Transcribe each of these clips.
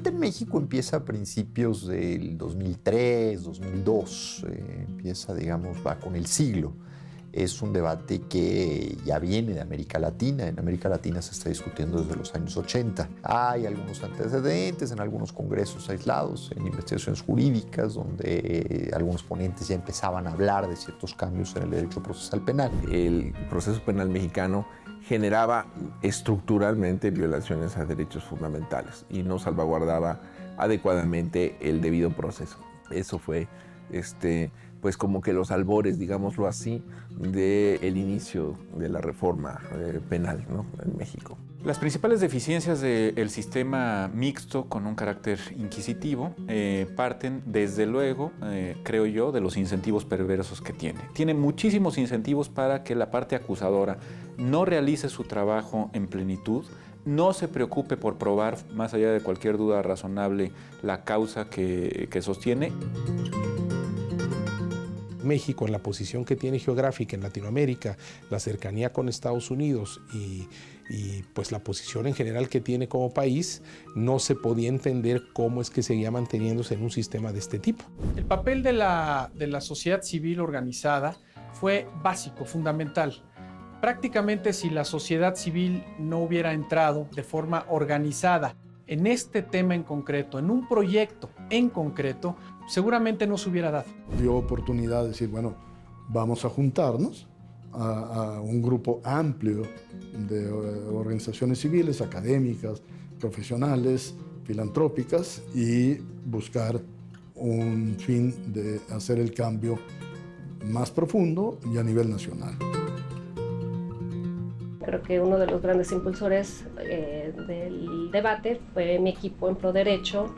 debate en México empieza a principios del 2003, 2002, empieza, digamos, va con el siglo. Es un debate que ya viene de América Latina. En América Latina se está discutiendo desde los años 80. Hay algunos antecedentes en algunos congresos aislados, en investigaciones jurídicas, donde algunos ponentes ya empezaban a hablar de ciertos cambios en el derecho procesal penal. El proceso penal mexicano generaba estructuralmente violaciones a derechos fundamentales y no salvaguardaba adecuadamente el debido proceso. Eso fue pues como que los albores, digámoslo así, del inicio de la reforma penal, ¿no?, en México. Las principales deficiencias del sistema mixto con un carácter inquisitivo parten, desde luego, creo yo, de los incentivos perversos que tiene. Tiene muchísimos incentivos para que la parte acusadora no realice su trabajo en plenitud, no se preocupe por probar, más allá de cualquier duda razonable, la causa que sostiene. México, en la posición que tiene geográfica en Latinoamérica, la cercanía con Estados Unidos y pues la posición en general que tiene como país, no se podía entender cómo es que seguía manteniéndose en un sistema de este tipo. El papel de la sociedad civil organizada fue básico, fundamental. Prácticamente, si la sociedad civil no hubiera entrado de forma organizada en este tema en concreto, en un proyecto en concreto, seguramente no se hubiera dado. Dio oportunidad de decir, bueno, vamos a juntarnos a un grupo amplio de organizaciones civiles, académicas, profesionales, filantrópicas, y buscar un fin de hacer el cambio más profundo y a nivel nacional. Creo que uno de los grandes impulsores del debate fue mi equipo en ProDerecho.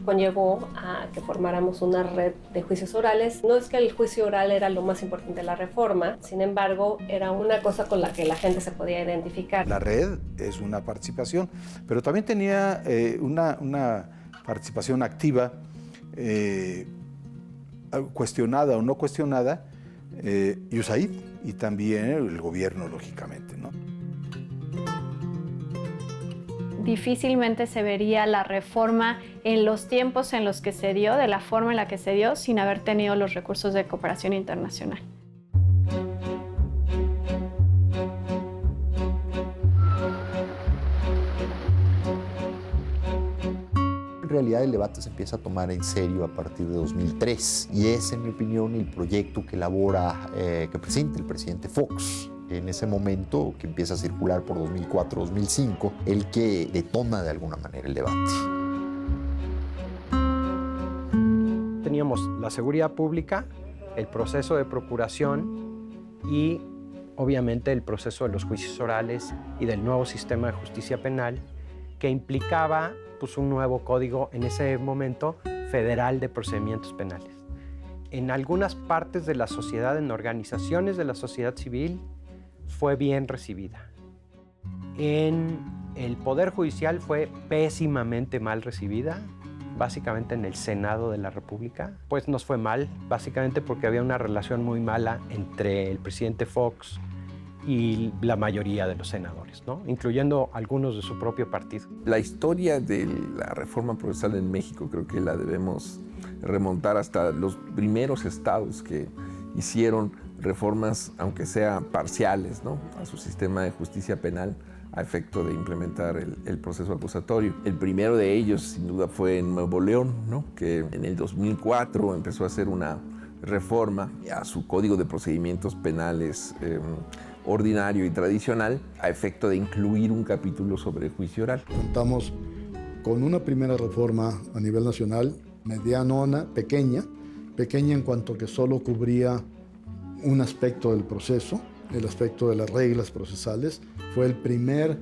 Conllevó a que formáramos una red de juicios orales. No es que el juicio oral era lo más importante de la reforma, sin embargo, era una cosa con la que la gente se podía identificar. La red es una participación, pero también tenía una participación activa, cuestionada o no cuestionada, USAID y también el gobierno, lógicamente, ¿no? Difícilmente se vería la reforma en los tiempos en los que se dio, de la forma en la que se dio, sin haber tenido los recursos de cooperación internacional. En realidad el debate se empieza a tomar en serio a partir de 2003 y es, en mi opinión, el proyecto que elabora, que presenta el presidente Fox en ese momento, que empieza a circular por 2004-2005, el que detona de alguna manera el debate. Teníamos la seguridad pública, el proceso de procuración y obviamente el proceso de los juicios orales y del nuevo sistema de justicia penal, que implicaba pues, un nuevo código en ese momento federal de procedimientos penales. En algunas partes de la sociedad, en organizaciones de la sociedad civil, fue bien recibida. En el Poder Judicial fue pésimamente mal recibida, básicamente en el Senado de la República. Pues nos fue mal, básicamente porque había una relación muy mala entre el presidente Fox y la mayoría de los senadores, ¿no?, incluyendo algunos de su propio partido. La historia de la reforma procesal en México creo que la debemos remontar hasta los primeros estados que hicieron reformas, aunque sean parciales, ¿no?, a su sistema de justicia penal a efecto de implementar el proceso acusatorio. El primero de ellos, sin duda, fue en Nuevo León, ¿no?, que en el 2004 empezó a hacer una reforma a su Código de Procedimientos Penales ordinario y tradicional a efecto de incluir un capítulo sobre juicio oral. Contamos con una primera reforma a nivel nacional, medianona, pequeña en cuanto que solo cubría un aspecto del proceso, el aspecto de las reglas procesales. Fue el primer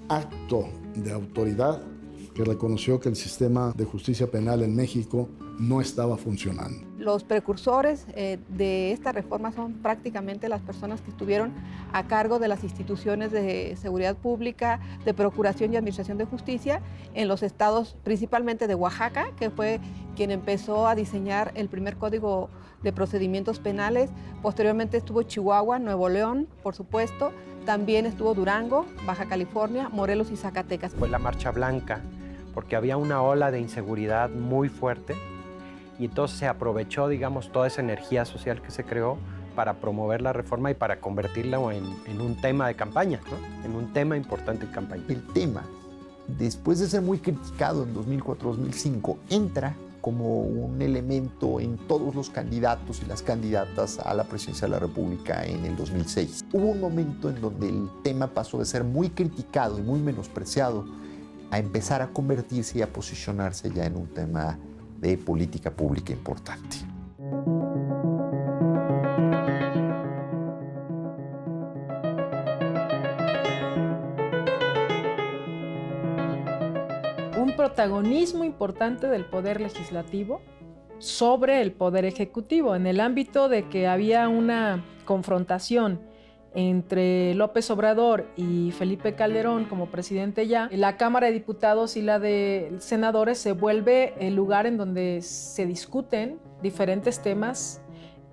acto de autoridad que reconoció que el sistema de justicia penal en México no estaba funcionando. Los precursores de esta reforma son prácticamente las personas que estuvieron a cargo de las instituciones de seguridad pública, de procuración y administración de justicia en los estados, principalmente de Oaxaca, que fue quien empezó a diseñar el primer código de procedimientos penales. Posteriormente estuvo Chihuahua, Nuevo León, por supuesto. También estuvo Durango, Baja California, Morelos y Zacatecas. Fue la Marcha Blanca porque había una ola de inseguridad muy fuerte y entonces se aprovechó, digamos, toda esa energía social que se creó para promover la reforma y para convertirla en un tema de campaña, ¿no? En un tema importante en campaña. El tema, después de ser muy criticado en 2004-2005, entra como un elemento en todos los candidatos y las candidatas a la presidencia de la República en el 2006. Hubo un momento en donde el tema pasó de ser muy criticado y muy menospreciado a empezar a convertirse y a posicionarse ya en un tema de política pública importante. Un protagonismo importante del poder legislativo sobre el poder ejecutivo, en el ámbito de que había una confrontación entre López Obrador y Felipe Calderón como presidente ya, la Cámara de Diputados y la de Senadores se vuelve el lugar en donde se discuten diferentes temas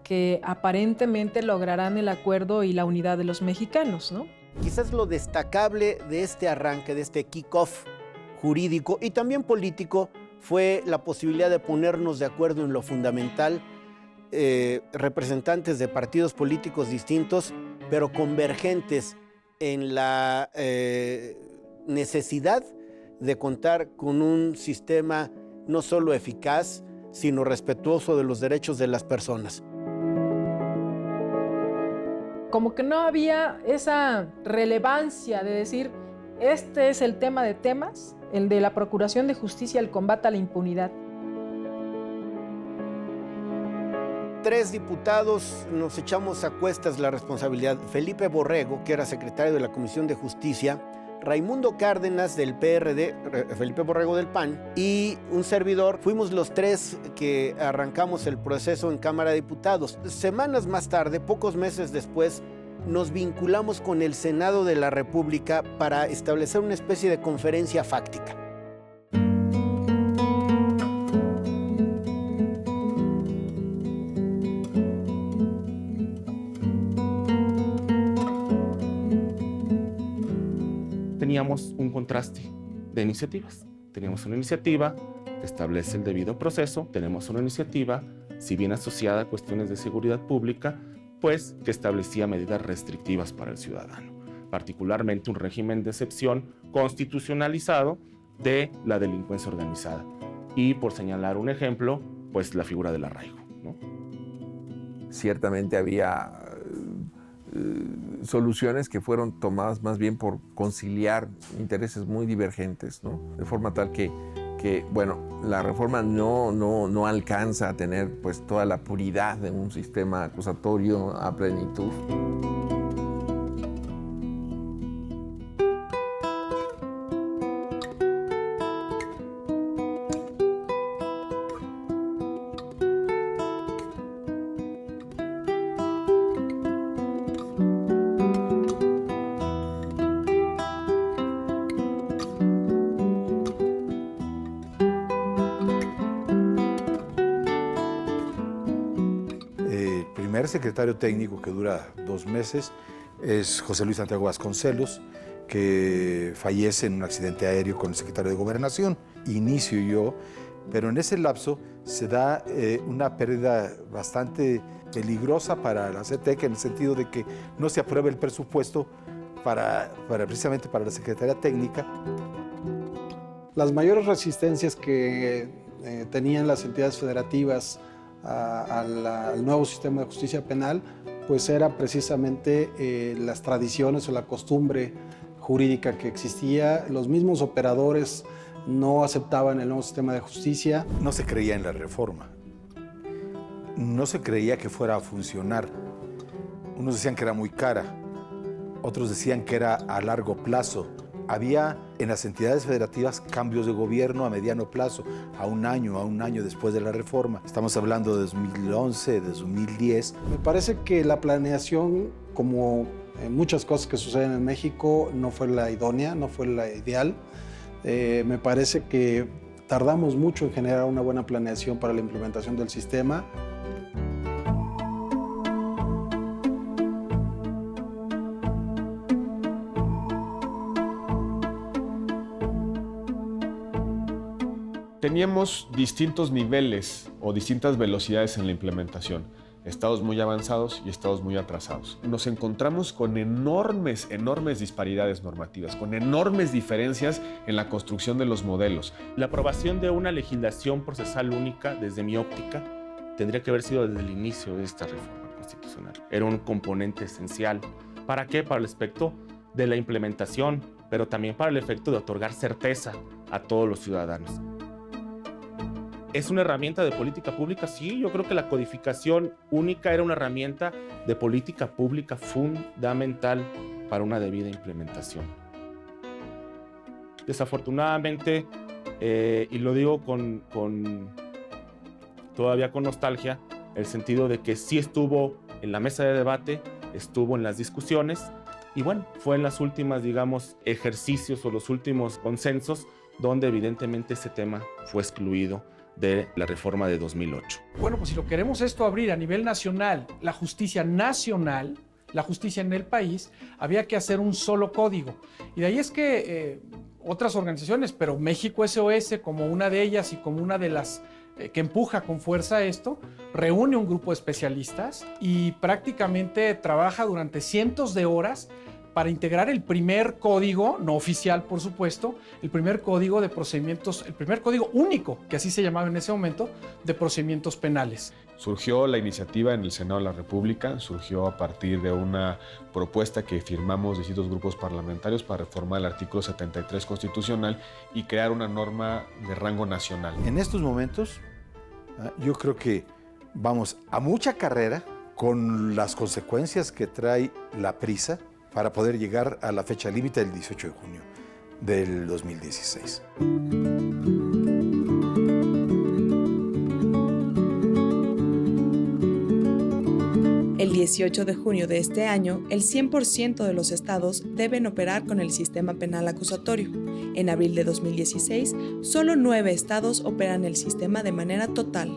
que aparentemente lograrán el acuerdo y la unidad de los mexicanos, ¿no? Quizás lo destacable de este arranque, de este kick-off jurídico y también político, fue la posibilidad de ponernos de acuerdo en lo fundamental, representantes de partidos políticos distintos, pero convergentes en la necesidad de contar con un sistema no solo eficaz, sino respetuoso de los derechos de las personas. Como que no había esa relevancia de decir, este es el tema de temas, el de la Procuración de Justicia, el combate a la impunidad. 3 diputados nos echamos a cuestas la responsabilidad. Felipe Borrego, que era secretario de la Comisión de Justicia, Raimundo Cárdenas del PRD, Felipe Borrego del PAN y un servidor. Fuimos los 3 que arrancamos el proceso en Cámara de Diputados. Semanas más tarde, pocos meses después, nos vinculamos con el Senado de la República para establecer una especie de conferencia fáctica. Teníamos un contraste de iniciativas. Teníamos una iniciativa que establece el debido proceso, tenemos una iniciativa, si bien asociada a cuestiones de seguridad pública, pues que establecía medidas restrictivas para el ciudadano, particularmente un régimen de excepción constitucionalizado de la delincuencia organizada. Y por señalar un ejemplo, pues la figura del arraigo, ¿no? Ciertamente había soluciones que fueron tomadas más bien por conciliar intereses muy divergentes, ¿no? De forma tal que bueno, la reforma no alcanza a tener pues toda la puridad de un sistema acusatorio a plenitud. El secretario técnico, que dura 2 meses, es José Luis Santiago Vasconcelos, que fallece en un accidente aéreo con el secretario de Gobernación. Inicio yo, pero en ese lapso se da una pérdida bastante peligrosa para la CETEC, en el sentido de que no se aprueba el presupuesto precisamente para la Secretaría Técnica. Las mayores resistencias que tenían las entidades federativas al nuevo sistema de justicia penal, pues era precisamente las tradiciones o la costumbre jurídica que existía. Los mismos operadores no aceptaban el nuevo sistema de justicia. No se creía en la reforma, no se creía que fuera a funcionar. Unos decían que era muy cara, otros decían que era a largo plazo. Había en las entidades federativas cambios de gobierno a mediano plazo, a un año después de la reforma. Estamos hablando de 2011, de 2010. Me parece que la planeación, como muchas cosas que suceden en México, no fue la idónea, no fue la ideal. Me parece que tardamos mucho en generar una buena planeación para la implementación del sistema. teníamos distintos niveles o distintas velocidades en la implementación. Estados muy avanzados y estados muy atrasados. Nos encontramos con enormes disparidades normativas, con enormes diferencias en la construcción de los modelos. La aprobación de una legislación procesal única, desde mi óptica, tendría que haber sido desde el inicio de esta reforma constitucional. Era un componente esencial. ¿Para qué? Para el aspecto de la implementación, pero también para el efecto de otorgar certeza a todos los ciudadanos. ¿Es una herramienta de política pública? Sí, yo creo que la codificación única era una herramienta de política pública fundamental para una debida implementación. Desafortunadamente, y lo digo todavía con nostalgia, el sentido de que sí estuvo en la mesa de debate, estuvo en las discusiones, y bueno, fue en las últimas, digamos, ejercicios o los últimos consensos donde evidentemente ese tema fue excluido de la reforma de 2008. Bueno, pues si lo queremos esto abrir a nivel nacional, la justicia nacional, la justicia en el país, había que hacer un solo código. Y de ahí es que otras organizaciones, pero México SOS como una de ellas y como una de las que empuja con fuerza esto, reúne un grupo de especialistas y prácticamente trabaja durante cientos de horas para integrar el primer código, no oficial por supuesto, el primer código de procedimientos, el primer código único, que así se llamaba en ese momento, de procedimientos penales. Surgió la iniciativa en el Senado de la República, surgió a partir de una propuesta que firmamos distintos grupos parlamentarios para reformar el artículo 73 constitucional y crear una norma de rango nacional. En estos momentos, yo creo que vamos a mucha carrera con las consecuencias que trae la prisa para poder llegar a la fecha límite del 18 de junio del 2016. El 18 de junio de este año, el 100% de los estados deben operar con el sistema penal acusatorio. En abril de 2016, solo 9 estados operan el sistema de manera total.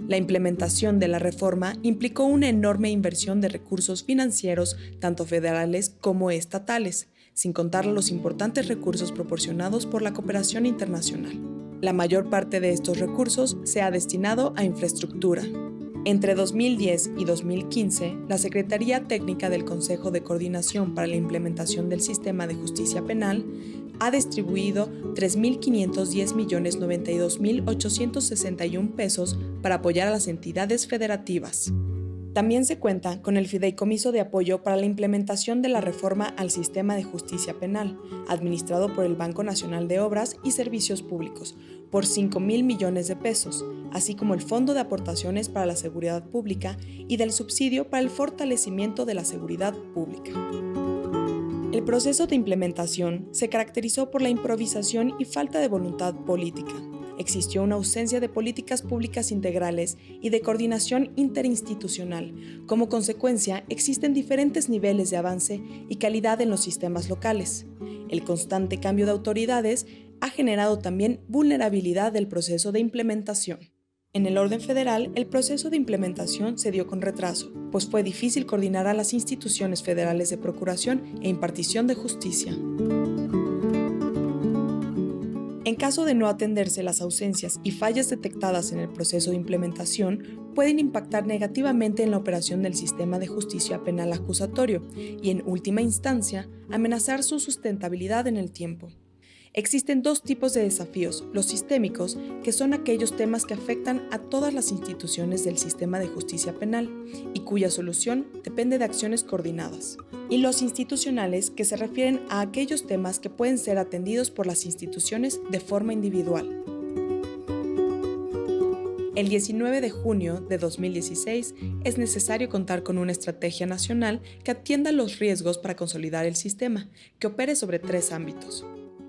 La implementación de la reforma implicó una enorme inversión de recursos financieros, tanto federales como estatales, sin contar los importantes recursos proporcionados por la cooperación internacional. La mayor parte de estos recursos se ha destinado a infraestructura. Entre 2010 y 2015, la Secretaría Técnica del Consejo de Coordinación para la Implementación del Sistema de Justicia Penal ha distribuido 3.510.092.861 pesos para apoyar a las entidades federativas. También se cuenta con el Fideicomiso de Apoyo para la Implementación de la Reforma al Sistema de Justicia Penal, administrado por el Banco Nacional de Obras y Servicios Públicos, por 5,000 millones de pesos, así como el Fondo de Aportaciones para la Seguridad Pública y del Subsidio para el Fortalecimiento de la Seguridad Pública. El proceso de implementación se caracterizó por la improvisación y falta de voluntad política. Existió una ausencia de políticas públicas integrales y de coordinación interinstitucional. Como consecuencia, existen diferentes niveles de avance y calidad en los sistemas locales. El constante cambio de autoridades ha generado también vulnerabilidad del proceso de implementación. En el orden federal, el proceso de implementación se dio con retraso, pues fue difícil coordinar a las instituciones federales de procuración e impartición de justicia. En caso de no atenderse las ausencias y fallas detectadas en el proceso de implementación, pueden impactar negativamente en la operación del sistema de justicia penal acusatorio y, en última instancia, amenazar su sustentabilidad en el tiempo. Existen 2 tipos de desafíos: los sistémicos, que son aquellos temas que afectan a todas las instituciones del sistema de justicia penal y cuya solución depende de acciones coordinadas, y los institucionales, que se refieren a aquellos temas que pueden ser atendidos por las instituciones de forma individual. El 19 de junio de 2016 es necesario contar con una estrategia nacional que atienda los riesgos para consolidar el sistema, que opere sobre 3 ámbitos.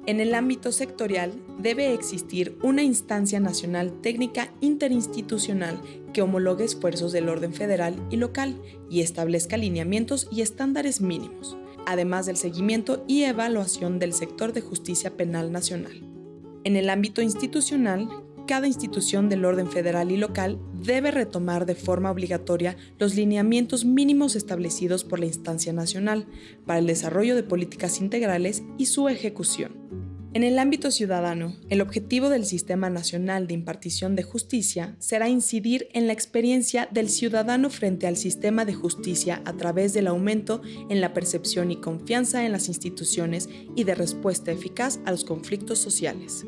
En el ámbito sectorial, debe existir una instancia nacional técnica interinstitucional que homologue esfuerzos del orden federal y local y establezca lineamientos y estándares mínimos, además del seguimiento y evaluación del sector de justicia penal nacional. En el ámbito institucional, cada institución del orden federal y local debe retomar de forma obligatoria los lineamientos mínimos establecidos por la instancia nacional para el desarrollo de políticas integrales y su ejecución. En el ámbito ciudadano, el objetivo del Sistema Nacional de Impartición de Justicia será incidir en la experiencia del ciudadano frente al sistema de justicia a través del aumento en la percepción y confianza en las instituciones y de respuesta eficaz a los conflictos sociales.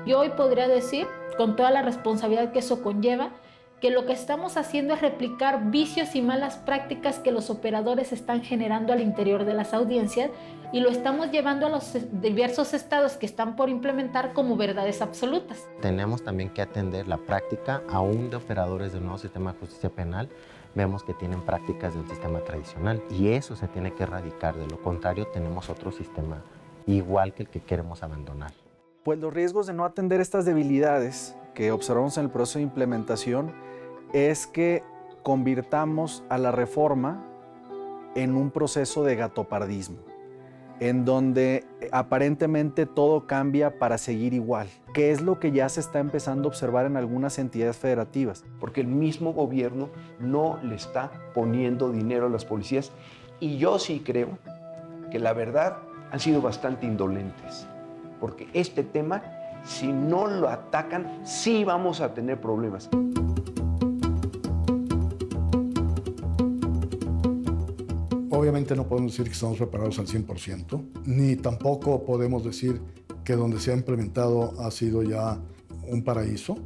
Yo hoy podría decir, con toda la responsabilidad que eso conlleva, que lo que estamos haciendo es replicar vicios y malas prácticas que los operadores están generando al interior de las audiencias y lo estamos llevando a los diversos estados que están por implementar como verdades absolutas. Tenemos también que atender la práctica aún de operadores del nuevo sistema de justicia penal. Vemos que tienen prácticas del sistema tradicional y eso se tiene que erradicar. De lo contrario, tenemos otro sistema igual que el que queremos abandonar. Pues los riesgos de no atender estas debilidades que observamos en el proceso de implementación es que convirtamos a la reforma en un proceso de gatopardismo, en donde aparentemente todo cambia para seguir igual, que es lo que ya se está empezando a observar en algunas entidades federativas. Porque el mismo gobierno no le está poniendo dinero a las policías y yo sí creo que la verdad han sido bastante indolentes, porque este tema, si no lo atacan, sí vamos a tener problemas. Obviamente no podemos decir que estamos preparados al 100%, ni tampoco podemos decir que donde se ha implementado ha sido ya un paraíso,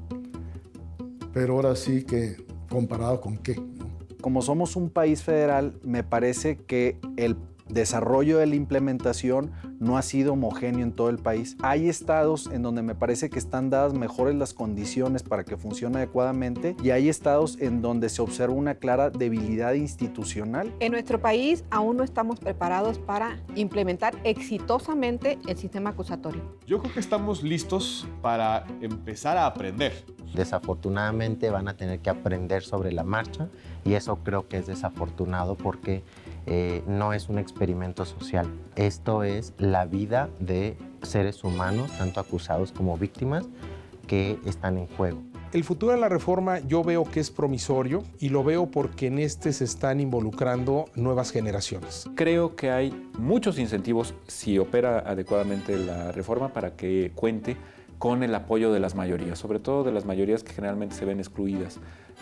pero ahora sí que comparado con qué, ¿no? Como somos un país federal, me parece que el desarrollo de la implementación no ha sido homogéneo en todo el país. Hay estados en donde me parece que están dadas mejores las condiciones para que funcione adecuadamente y hay estados en donde se observa una clara debilidad institucional. En nuestro país aún no estamos preparados para implementar exitosamente el sistema acusatorio. Yo creo que estamos listos para empezar a aprender. Desafortunadamente van a tener que aprender sobre la marcha y eso creo que es desafortunado porque no es un experimento social. Esto es la vida de seres humanos, tanto acusados como víctimas, que están en juego. El futuro de la reforma yo veo que es promisorio y lo veo porque en este se están involucrando nuevas generaciones. Creo que hay muchos incentivos, si opera adecuadamente la reforma, para que cuente con el apoyo de las mayorías, sobre todo de las mayorías que generalmente se ven excluidas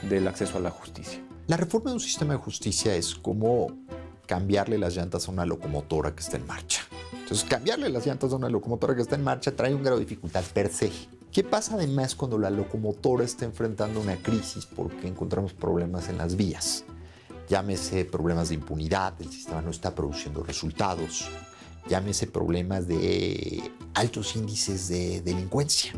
del acceso a la justicia. La reforma de un sistema de justicia es como cambiarle las llantas a una locomotora que está en marcha. Entonces, cambiarle las llantas a una locomotora que está en marcha trae un grado de dificultad per se. ¿Qué pasa además cuando la locomotora está enfrentando una crisis porque encontramos problemas en las vías? Llámese problemas de impunidad, el sistema no está produciendo resultados. Llámese problemas de altos índices de delincuencia.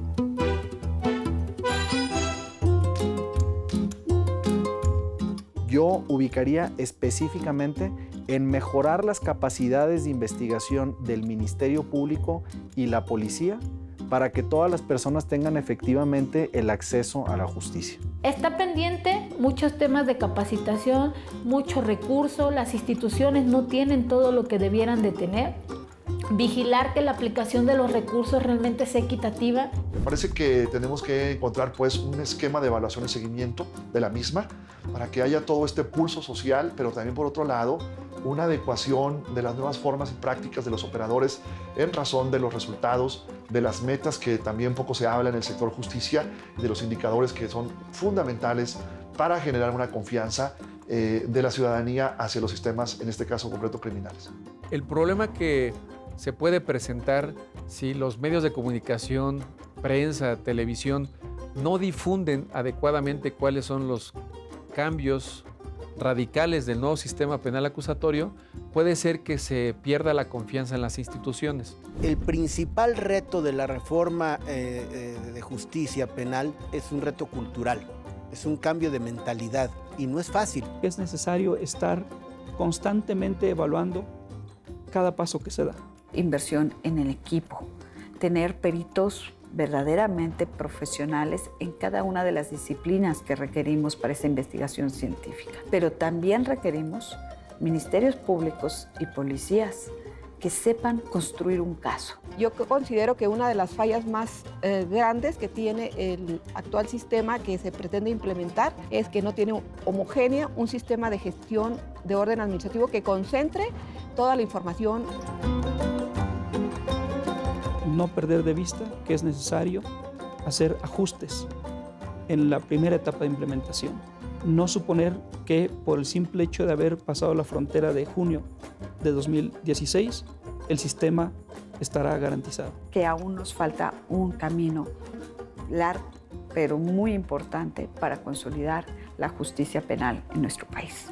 Yo ubicaría específicamente en mejorar las capacidades de investigación del Ministerio Público y la policía para que todas las personas tengan efectivamente el acceso a la justicia. Está pendiente muchos temas de capacitación, mucho recurso, las instituciones no tienen todo lo que debieran de tener. Vigilar que la aplicación de los recursos realmente sea equitativa. Me parece que tenemos que encontrar pues un esquema de evaluación y seguimiento de la misma para que haya todo este pulso social, pero también por otro lado una adecuación de las nuevas formas y prácticas de los operadores en razón de los resultados, de las metas que también poco se habla en el sector justicia y de los indicadores que son fundamentales para generar una confianza de la ciudadanía hacia los sistemas, en este caso concreto criminales. El problema que se puede presentar si los medios de comunicación, prensa, televisión, no difunden adecuadamente cuáles son los cambios radicales del nuevo sistema penal acusatorio, puede ser que se pierda la confianza en las instituciones. El principal reto de la reforma de justicia penal es un reto cultural, es un cambio de mentalidad y no es fácil. Es necesario estar constantemente evaluando cada paso que se da. Inversión en el equipo, tener peritos verdaderamente profesionales en cada una de las disciplinas que requerimos para esa investigación científica. Pero también requerimos ministerios públicos y policías que sepan construir un caso. Yo considero que una de las fallas más grandes que tiene el actual sistema que se pretende implementar es que no tiene homogéneo un sistema de gestión de orden administrativo que concentre toda la información. No perder de vista que es necesario hacer ajustes en la primera etapa de implementación. No suponer que por el simple hecho de haber pasado la frontera de junio de 2016, el sistema estará garantizado. Que aún nos falta un camino largo, pero muy importante para consolidar la justicia penal en nuestro país.